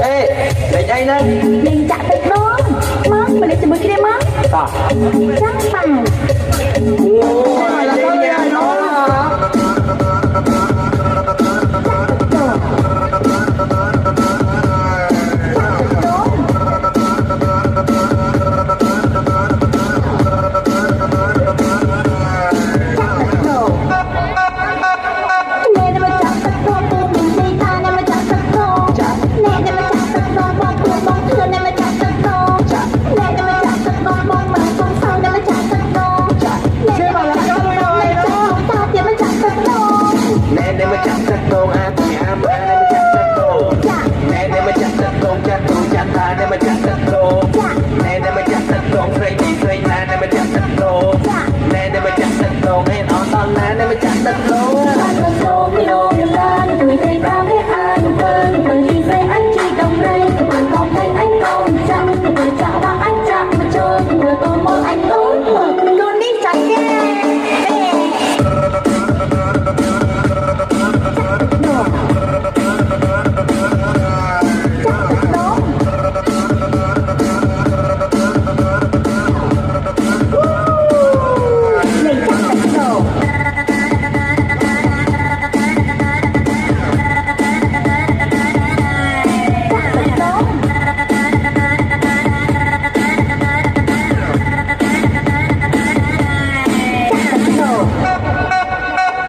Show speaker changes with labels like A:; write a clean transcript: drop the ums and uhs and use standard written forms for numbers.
A: Ê, để đây nè.
B: Mình chặt được đó. Mắc, mà lấy từ mới kia mắc.
A: Sao?
B: Chắc bằng.
A: Ủa, là có nhà nó hả? Hãy subscribe cho kênh Ghiền Mì Gõ để không bỏ lỡ những video hấp dẫn.